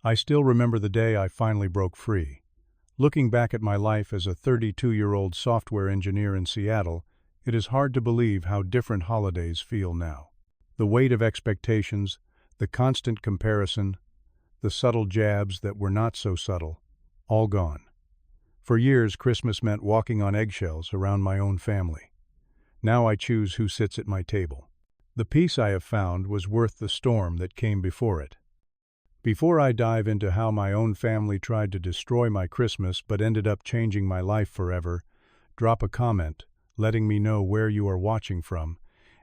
I still remember the day I finally broke free. Looking back at my life as a 32-year-old software engineer in Seattle, it is hard to believe how different holidays feel now. The weight of expectations, the constant comparison, the subtle jabs that were not so subtle, all gone. For years, Christmas meant walking on eggshells around my own family. Now I choose who sits at my table. The peace I have found was worth the storm that came before it. Before I dive into how my own family tried to destroy my Christmas but ended up changing my life forever, drop a comment letting me know where you are watching from,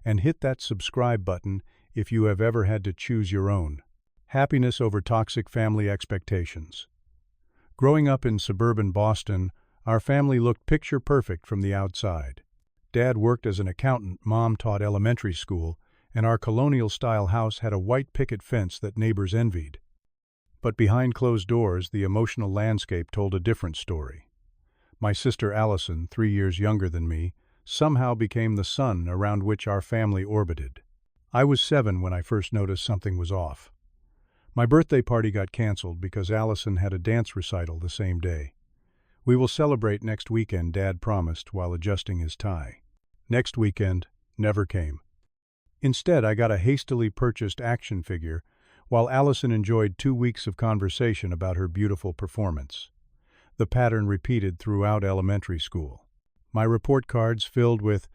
and hit that subscribe button if you have ever had to choose your own. Happiness over toxic family expectations. Growing up in suburban Boston, our family looked picture perfect from the outside. Dad worked as an accountant, Mom taught elementary school, and our colonial-style house had a white picket fence that neighbors envied. But behind closed doors, the emotional landscape told a different story. My sister Allison, 3 years younger than me, somehow became the sun around which our family orbited. I was 7 when I first noticed something was off. My birthday party got canceled because Allison had a dance recital the same day. "We will celebrate next weekend," Dad promised while adjusting his tie. Next weekend never came. Instead, I got a hastily purchased action figure, while Allison enjoyed 2 weeks of conversation about her beautiful performance. The pattern repeated throughout elementary school. My report cards filled with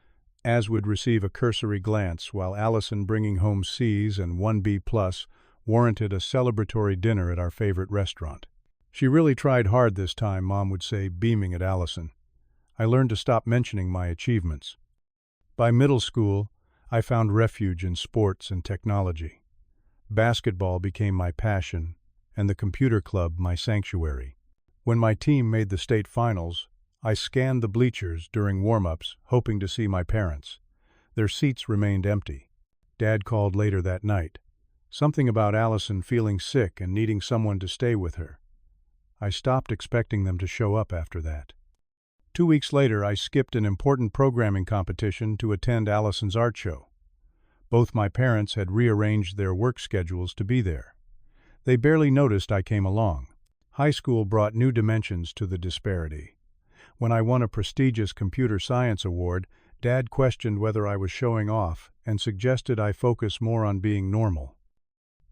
"as" would receive a cursory glance, while Allison bringing home C's and 1 B+ warranted a celebratory dinner at our favorite restaurant. "She really tried hard this time," Mom would say, beaming at Allison. I learned to stop mentioning my achievements. By middle school, I found refuge in sports and technology. Basketball became my passion, and the computer club my sanctuary. When my team made the state finals, I scanned the bleachers during warm-ups, hoping to see my parents. Their seats remained empty. Dad called later that night. Something about Allison feeling sick and needing someone to stay with her. I stopped expecting them to show up after that. 2 weeks later, I skipped an important programming competition to attend Allison's art show. Both my parents had rearranged their work schedules to be there. They barely noticed I came along. High school brought new dimensions to the disparity. When I won a prestigious computer science award, Dad questioned whether I was showing off and suggested I focus more on being normal.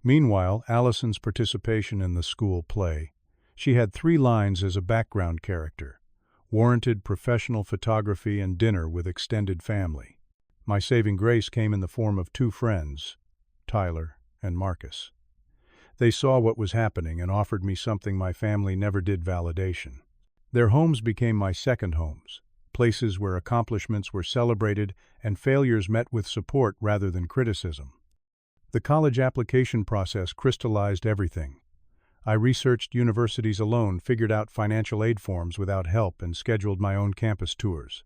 Meanwhile, Allison's participation in the school play. She had 3 lines as a background character, warranted professional photography and dinner with extended family. My saving grace came in the form of 2 friends, Tyler and Marcus. They saw what was happening and offered me something my family never did: validation. Their homes became my second homes, places where accomplishments were celebrated and failures met with support rather than criticism. The college application process crystallized everything. I researched universities alone, figured out financial aid forms without help, and scheduled my own campus tours.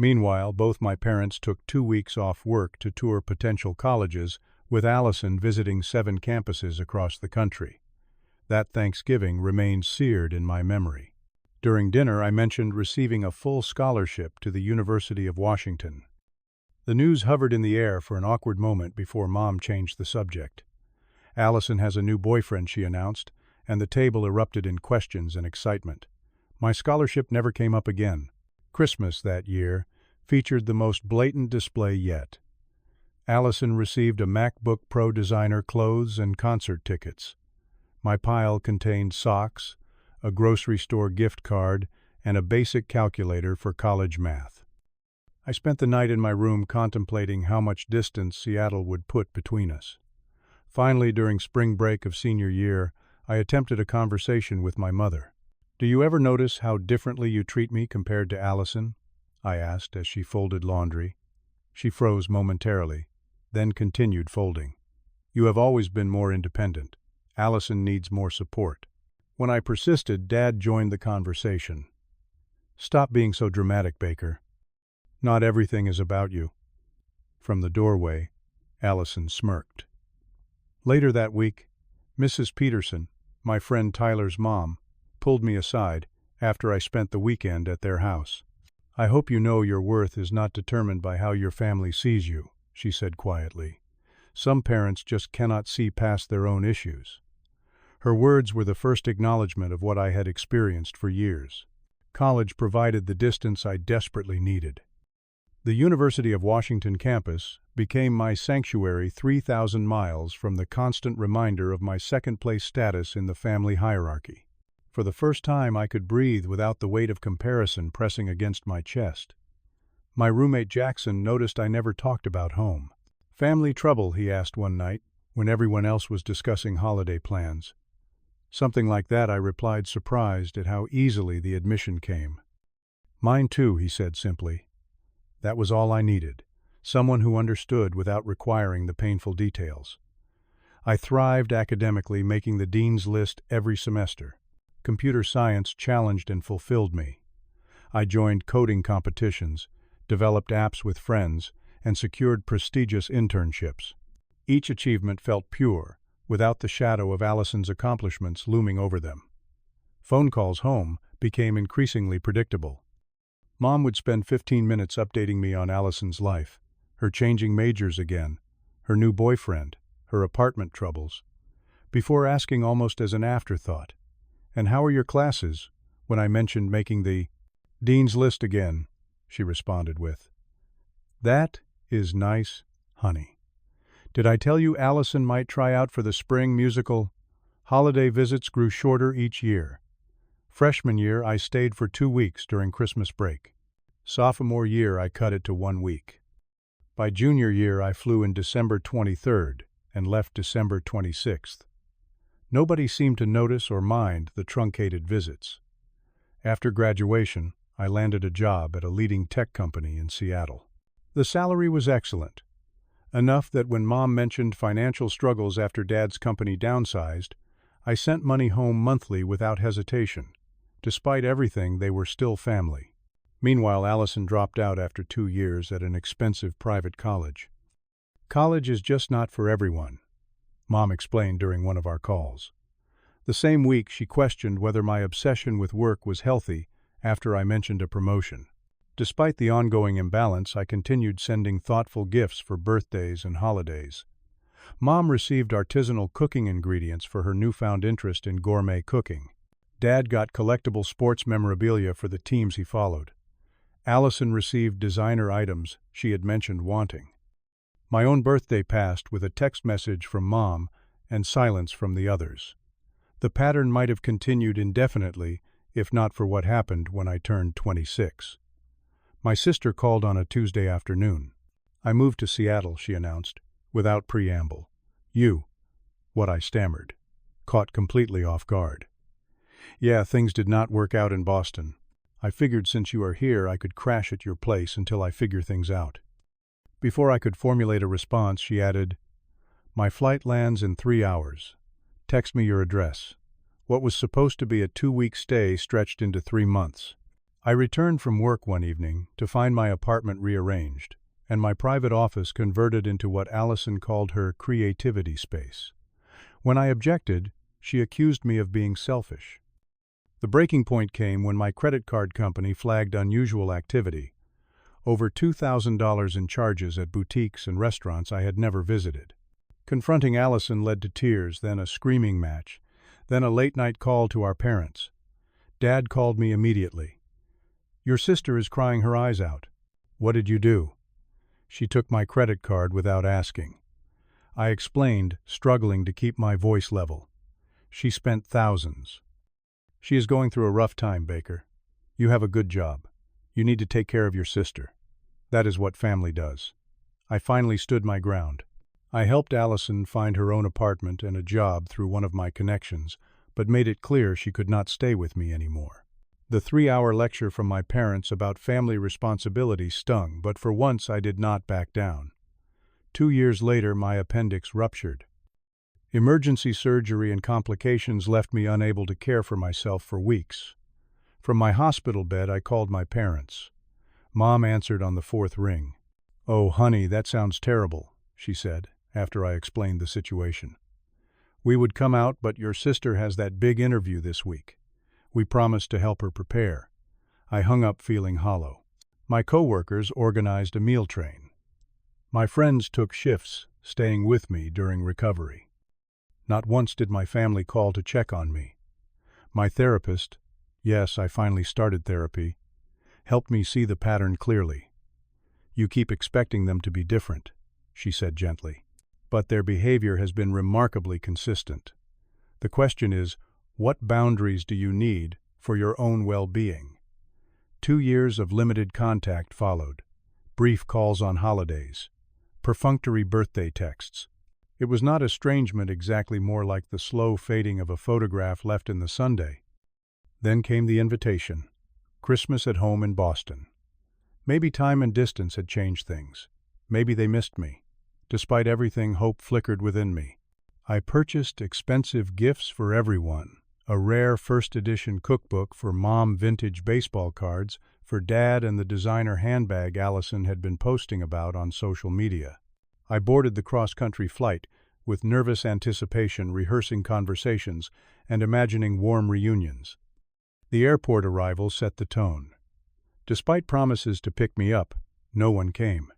Meanwhile, both my parents took 2 weeks off work to tour potential colleges, with Allison visiting 7 campuses across the country. That Thanksgiving remains seared in my memory. During dinner, I mentioned receiving a full scholarship to the University of Washington. The news hovered in the air for an awkward moment before Mom changed the subject. "Allison has a new boyfriend," she announced, and the table erupted in questions and excitement. My scholarship never came up again. Christmas that year featured the most blatant display yet. Allison received a MacBook Pro designer, clothes, and concert tickets. My pile contained socks, a grocery store gift card, and a basic calculator for college math. I spent the night in my room contemplating how much distance Seattle would put between us. Finally, during spring break of senior year, I attempted a conversation with my mother. "Do you ever notice how differently you treat me compared to Allison?" I asked as she folded laundry. She froze momentarily, then continued folding. "You have always been more independent. Allison needs more support." When I persisted, Dad joined the conversation. "Stop being so dramatic, Baker. Not everything is about you." From the doorway, Allison smirked. Later that week, Mrs. Peterson, my friend Tyler's mom, pulled me aside after I spent the weekend at their house. "I hope you know your worth is not determined by how your family sees you," she said quietly. "Some parents just cannot see past their own issues." Her words were the first acknowledgement of what I had experienced for years. College provided the distance I desperately needed. The University of Washington campus became my sanctuary 3,000 miles from the constant reminder of my second-place status in the family hierarchy. For the first time, I could breathe without the weight of comparison pressing against my chest. My roommate Jackson noticed I never talked about home. "Family trouble?" he asked one night, when everyone else was discussing holiday plans. "Something like that," I replied, surprised at how easily the admission came. "Mine too," he said simply. That was all I needed, someone who understood without requiring the painful details. I thrived academically, making the dean's list every semester. Computer science challenged and fulfilled me. I joined coding competitions, developed apps with friends, and secured prestigious internships. Each achievement felt pure, without the shadow of Allison's accomplishments looming over them. Phone calls home became increasingly predictable. Mom would spend 15 minutes updating me on Allison's life, her changing majors again, her new boyfriend, her apartment troubles, before asking almost as an afterthought, "And how are your classes?" When I mentioned making the dean's list again, she responded with, "That is nice, honey. Did I tell you Allison might try out for the spring musical?" Holiday visits grew shorter each year. Freshman year, I stayed for 2 weeks during Christmas break. Sophomore year, I cut it to 1 week. By junior year, I flew in December 23rd and left December 26th. Nobody seemed to notice or mind the truncated visits. After graduation, I landed a job at a leading tech company in Seattle. The salary was excellent, enough that when Mom mentioned financial struggles after Dad's company downsized, I sent money home monthly without hesitation. Despite everything, they were still family. Meanwhile, Allison dropped out after 2 years at an expensive private college. "College is just not for everyone," Mom explained during one of our calls. The same week, she questioned whether my obsession with work was healthy after I mentioned a promotion. Despite the ongoing imbalance, I continued sending thoughtful gifts for birthdays and holidays. Mom received artisanal cooking ingredients for her newfound interest in gourmet cooking. Dad got collectible sports memorabilia for the teams he followed. Allison received designer items she had mentioned wanting. My own birthday passed with a text message from Mom and silence from the others. The pattern might have continued indefinitely if not for what happened when I turned 26. My sister called on a Tuesday afternoon. "I moved to Seattle," she announced, without preamble. "You," what I stammered, caught completely off guard. "Yeah, things did not work out in Boston. I figured since you are here I could crash at your place until I figure things out." Before I could formulate a response, she added, "My flight lands in 3 hours. Text me your address." What was supposed to be a 2-week stay stretched into 3 months. I returned from work one evening to find my apartment rearranged, and my private office converted into what Allison called her creativity space. When I objected, she accused me of being selfish. The breaking point came when my credit card company flagged unusual activity, over $2,000 in charges at boutiques and restaurants I had never visited. Confronting Allison led to tears, then a screaming match, then a late-night call to our parents. Dad called me immediately. "Your sister is crying her eyes out." "What did you do?" She took my credit card without asking. I explained, struggling to keep my voice level. "She spent thousands." "She is going through a rough time, Baker. You have a good job. You need to take care of your sister. That is what family does." I finally stood my ground. I helped Allison find her own apartment and a job through one of my connections, but made it clear she could not stay with me anymore. The 3-hour lecture from my parents about family responsibility stung, but for once I did not back down. 2 years later, my appendix ruptured. Emergency surgery and complications left me unable to care for myself for weeks. From my hospital bed, I called my parents. Mom answered on the 4th ring. "Oh, honey, that sounds terrible," she said, after I explained the situation. "We would come out, but your sister has that big interview this week. We promised to help her prepare." I hung up feeling hollow. My coworkers organized a meal train. My friends took shifts, staying with me during recovery. Not once did my family call to check on me. My therapist, yes, I finally started therapy, helped me see the pattern clearly. You keep expecting them to be different, she said gently. But their behavior has been remarkably consistent. The question is, what boundaries do you need for your own well-being? 2 years of limited contact followed. Brief calls on holidays. Perfunctory birthday texts. It was not estrangement exactly, more like the slow fading of a photograph left in the Sunday. Then came the invitation. Christmas at home in Boston. Maybe time and distance had changed things. Maybe they missed me. Despite everything, hope flickered within me. I purchased expensive gifts for everyone. A rare first-edition cookbook for Mom, vintage baseball cards for Dad, and the designer handbag Allison had been posting about on social media. I boarded the cross-country flight with nervous anticipation, rehearsing conversations and imagining warm reunions. The airport arrival set the tone. Despite promises to pick me up, no one came.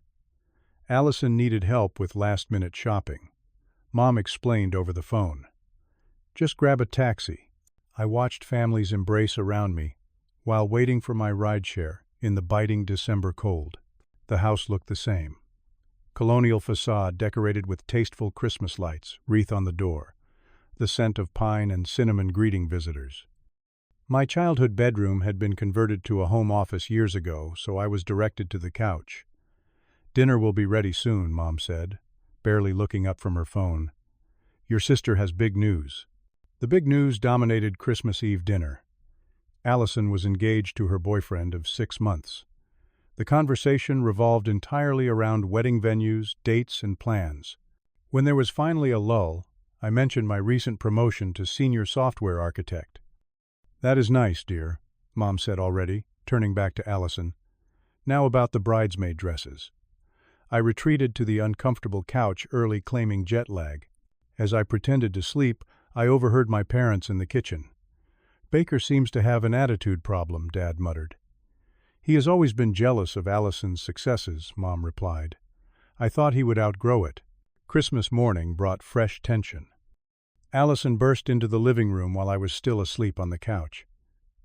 Allison needed help with last-minute shopping. Mom explained over the phone. Just grab a taxi. I watched families embrace around me while waiting for my rideshare in the biting December cold. The house looked the same. Colonial facade decorated with tasteful Christmas lights, wreath on the door, the scent of pine and cinnamon greeting visitors. My childhood bedroom had been converted to a home office years ago, so I was directed to the couch. Dinner will be ready soon, Mom said, barely looking up from her phone. Your sister has big news. The big news dominated Christmas Eve dinner. Allison was engaged to her boyfriend of 6 months. The conversation revolved entirely around wedding venues, dates, and plans. When there was finally a lull, I mentioned my recent promotion to senior software architect. That is nice, dear, Mom said already, turning back to Allison. Now about the bridesmaid dresses. I retreated to the uncomfortable couch early, claiming jet lag. As I pretended to sleep, I overheard my parents in the kitchen. Baker seems to have an attitude problem, Dad muttered. He has always been jealous of Allison's successes, Mom replied. I thought he would outgrow it. Christmas morning brought fresh tension. Allison burst into the living room while I was still asleep on the couch.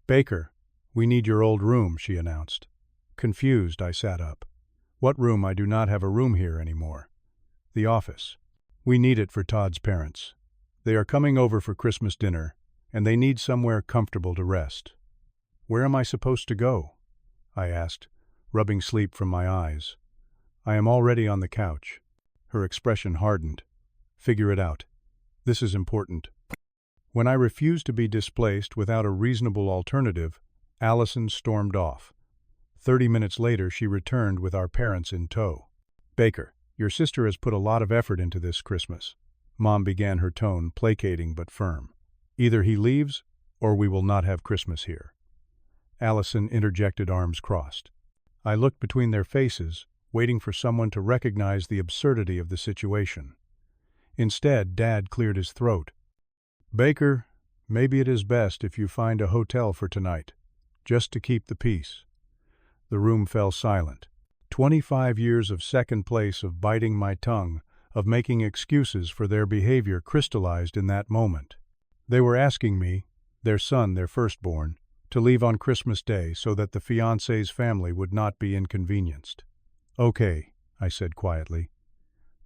Baker, we need your old room, she announced. Confused, I sat up. What room? I do not have a room here anymore. The office. We need it for Todd's parents. They are coming over for Christmas dinner, and they need somewhere comfortable to rest. Where am I supposed to go? I asked, rubbing sleep from my eyes. I am already on the couch. Her expression hardened. Figure it out. This is important. When I refused to be displaced without a reasonable alternative, Allison stormed off. 30 minutes later, she returned with our parents in tow. Baker, your sister has put a lot of effort into this Christmas. Mom began, her tone placating but firm. Either he leaves, or we will not have Christmas here. Allison interjected, arms crossed. I looked between their faces, waiting for someone to recognize the absurdity of the situation. Instead, Dad cleared his throat. Baker, maybe it is best if you find a hotel for tonight, just to keep the peace. The room fell silent. 25 years of second place, of biting my tongue, of making excuses for their behavior, crystallized in that moment. They were asking me, their son, their firstborn, to leave on Christmas Day so that the fiancé's family would not be inconvenienced. Okay, I said quietly.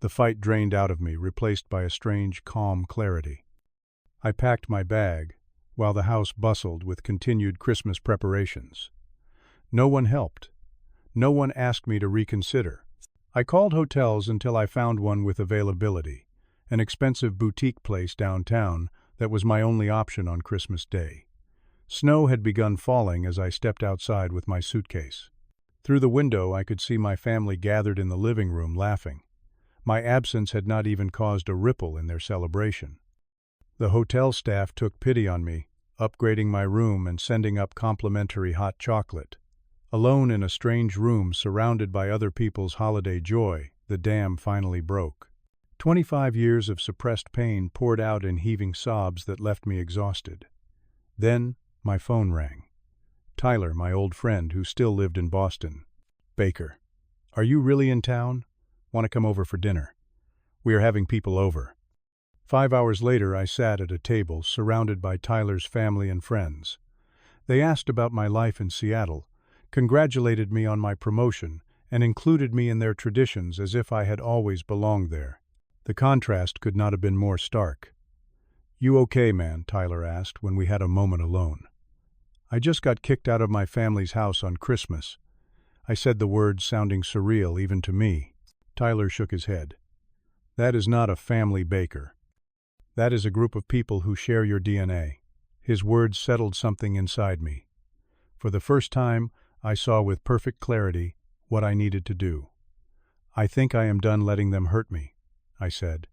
The fight drained out of me, replaced by a strange, calm clarity. I packed my bag, while the house bustled with continued Christmas preparations. No one helped. No one asked me to reconsider. I called hotels until I found one with availability, an expensive boutique place downtown that was my only option on Christmas Day. Snow had begun falling as I stepped outside with my suitcase. Through the window, I could see my family gathered in the living room laughing. My absence had not even caused a ripple in their celebration. The hotel staff took pity on me, upgrading my room and sending up complimentary hot chocolate. Alone in a strange room surrounded by other people's holiday joy, the dam finally broke. 25 years of suppressed pain poured out in heaving sobs that left me exhausted. Then my phone rang. Tyler, my old friend who still lived in Boston. Baker, are you really in town? Want to come over for dinner? We are having people over. 5 hours later, I sat at a table surrounded by Tyler's family and friends. They asked about my life in Seattle, congratulated me on my promotion, and included me in their traditions as if I had always belonged there. The contrast could not have been more stark. "You okay, man?" Tyler asked when we had a moment alone. "I just got kicked out of my family's house on Christmas." I said the words sounding surreal even to me. Tyler shook his head. "That is not a family, Baker. That is a group of people who share your DNA." His words settled something inside me. For the first time, I saw with perfect clarity what I needed to do. "I think I am done letting them hurt me," I said.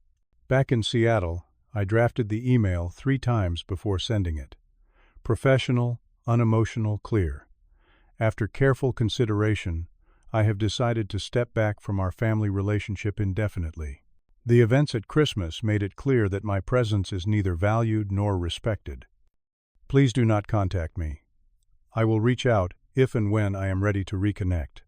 Back in Seattle, I drafted the email 3 times before sending it. Professional, unemotional, clear. After careful consideration, I have decided to step back from our family relationship indefinitely. The events at Christmas made it clear that my presence is neither valued nor respected. Please do not contact me. I will reach out if and when I am ready to reconnect.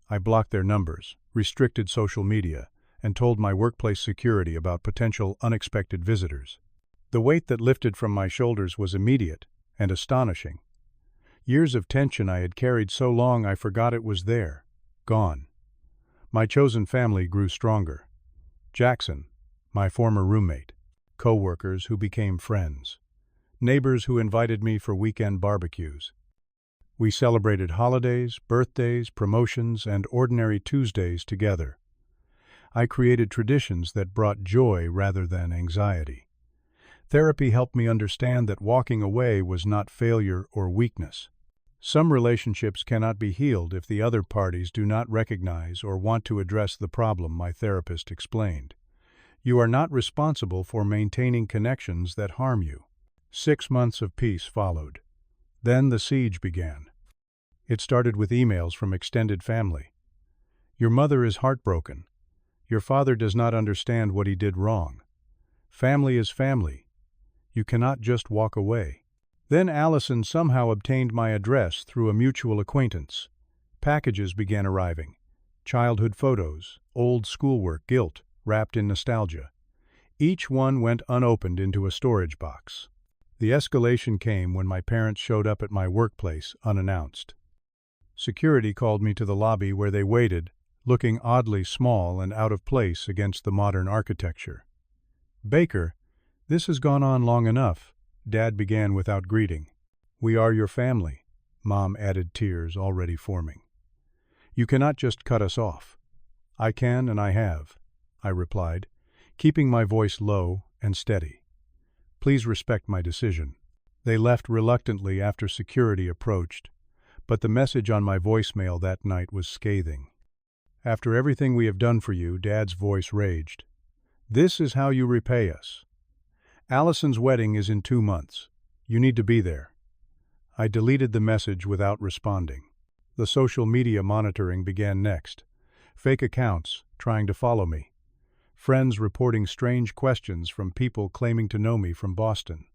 I blocked their numbers, restricted social media, and told my workplace security about potential unexpected visitors. The weight that lifted from my shoulders was immediate and astonishing. Years of tension I had carried so long I forgot it was there, gone. My chosen family grew stronger. Jackson, my former roommate, co-workers who became friends, neighbors who invited me for weekend barbecues. We celebrated holidays, birthdays, promotions, and ordinary Tuesdays together. I created traditions that brought joy rather than anxiety. Therapy helped me understand that walking away was not failure or weakness. Some relationships cannot be healed if the other parties do not recognize or want to address the problem, my therapist explained. You are not responsible for maintaining connections that harm you. 6 months of peace followed. Then the siege began. It started with emails from extended family. "Your mother is heartbroken. Your father does not understand what he did wrong. Family is family. You cannot just walk away." Then Allison somehow obtained my address through a mutual acquaintance. Packages began arriving. Childhood photos, old schoolwork, guilt, wrapped in nostalgia. Each one went unopened into a storage box. The escalation came when my parents showed up at my workplace unannounced. Security called me to the lobby where they waited, looking oddly small and out of place against the modern architecture. "Baker, this has gone on long enough," Dad began without greeting. "We are your family," Mom added, tears already forming. "You cannot just cut us off." "I can and I have," I replied, keeping my voice low and steady. "Please respect my decision." They left reluctantly after security approached, but the message on my voicemail that night was scathing. "After everything we have done for you," Dad's voice raged, "this is how you repay us. Allison's wedding is in 2 months. You need to be there." I deleted the message without responding. The social media monitoring began next. Fake accounts trying to follow me. Friends reporting strange questions from people claiming to know me from Boston.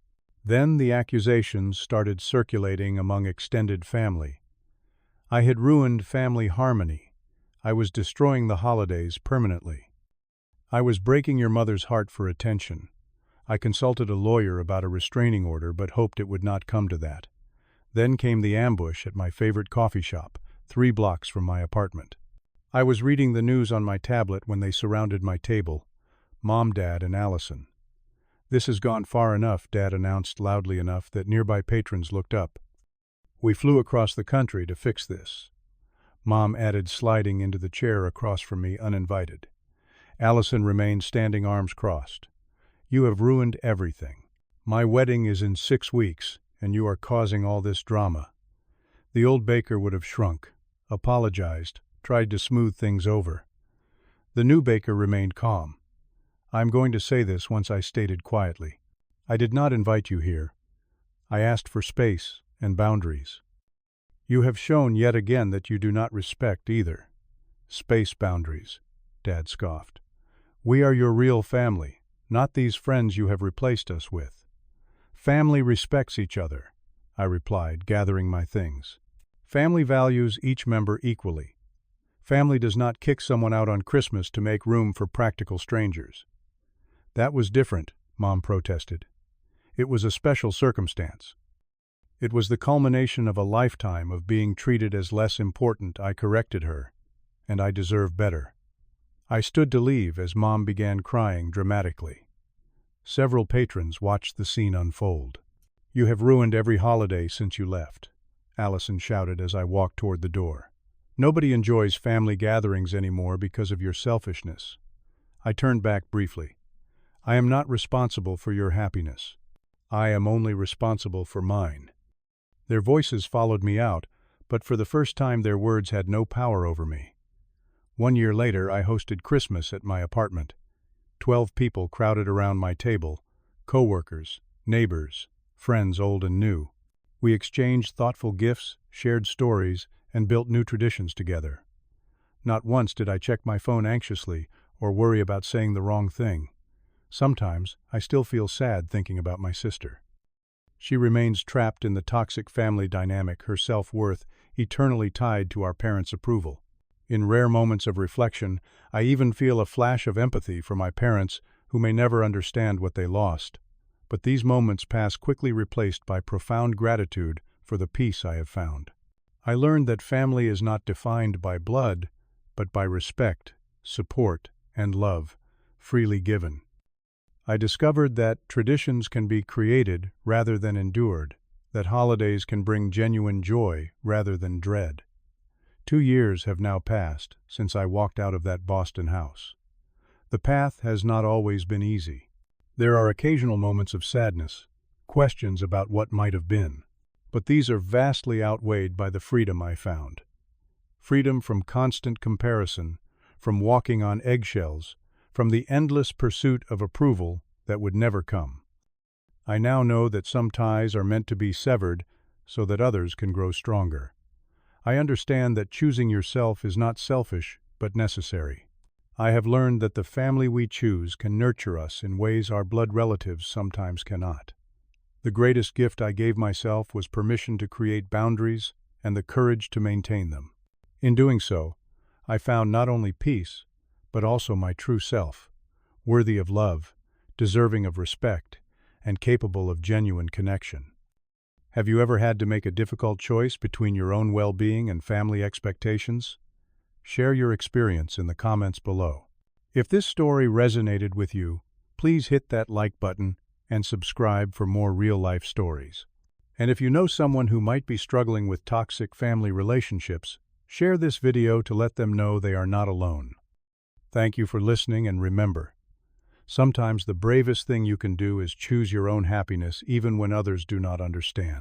Then the accusations started circulating among extended family. I had ruined family harmony. I was destroying the holidays permanently. I was breaking your mother's heart for attention. I consulted a lawyer about a restraining order but hoped it would not come to that. Then came the ambush at my favorite coffee shop, 3 blocks from my apartment. I was reading the news on my tablet when they surrounded my table, Mom, Dad, and Allison. "This has gone far enough," Dad announced loudly enough that nearby patrons looked up. "We flew across the country to fix this," Mom added, sliding into the chair across from me uninvited. Allison remained standing, arms crossed. "You have ruined everything. My wedding is in 6 weeks, and you are causing all this drama." The old Baker would have shrunk, apologized, tried to smooth things over. The new Baker remained calm. "I am going to say this once," I stated quietly. "I did not invite you here. I asked for space and boundaries. You have shown yet again that you do not respect either." "Space boundaries," Dad scoffed. "We are your real family, not these friends you have replaced us with." "Family respects each other," I replied, gathering my things. "Family values each member equally. Family does not kick someone out on Christmas to make room for practical strangers." "That was different," Mom protested. It was a special circumstance. It was the culmination of a lifetime of being treated as less important, I corrected her, and I deserve better. I stood to leave as Mom began crying dramatically. Several patrons watched the scene unfold. "You have ruined every holiday since you left," Allison shouted as I walked toward the door. "Nobody enjoys family gatherings anymore because of your selfishness." I turned back briefly. "I am not responsible for your happiness. I am only responsible for mine." Their voices followed me out, but for the first time their words had no power over me. 1 year later, I hosted Christmas at my apartment. 12 people crowded around my table, coworkers, neighbors, friends old and new. We exchanged thoughtful gifts, shared stories, and built new traditions together. Not once did I check my phone anxiously or worry about saying the wrong thing. Sometimes I still feel sad thinking about my sister. She remains trapped in the toxic family dynamic, her self-worth eternally tied to our parents' approval. In rare moments of reflection, I even feel a flash of empathy for my parents who may never understand what they lost. But these moments pass quickly, replaced by profound gratitude for the peace I have found. I learned that family is not defined by blood, but by respect, support, and love, freely given. I discovered that traditions can be created rather than endured, that holidays can bring genuine joy rather than dread. 2 years have now passed since I walked out of that Boston house. The path has not always been easy. There are occasional moments of sadness, questions about what might have been, but these are vastly outweighed by the freedom I found. Freedom from constant comparison, from walking on eggshells, from the endless pursuit of approval that would never come. I now know that some ties are meant to be severed so that others can grow stronger. I understand that choosing yourself is not selfish, but necessary. I have learned that the family we choose can nurture us in ways our blood relatives sometimes cannot. The greatest gift I gave myself was permission to create boundaries and the courage to maintain them. In doing so, I found not only peace, but also my true self, worthy of love, deserving of respect, and capable of genuine connection. Have you ever had to make a difficult choice between your own well-being and family expectations? Share your experience in the comments below. If this story resonated with you, please hit that like button and subscribe for more real-life stories. And if you know someone who might be struggling with toxic family relationships, share this video to let them know they are not alone. Thank you for listening, and remember, sometimes the bravest thing you can do is choose your own happiness even when others do not understand.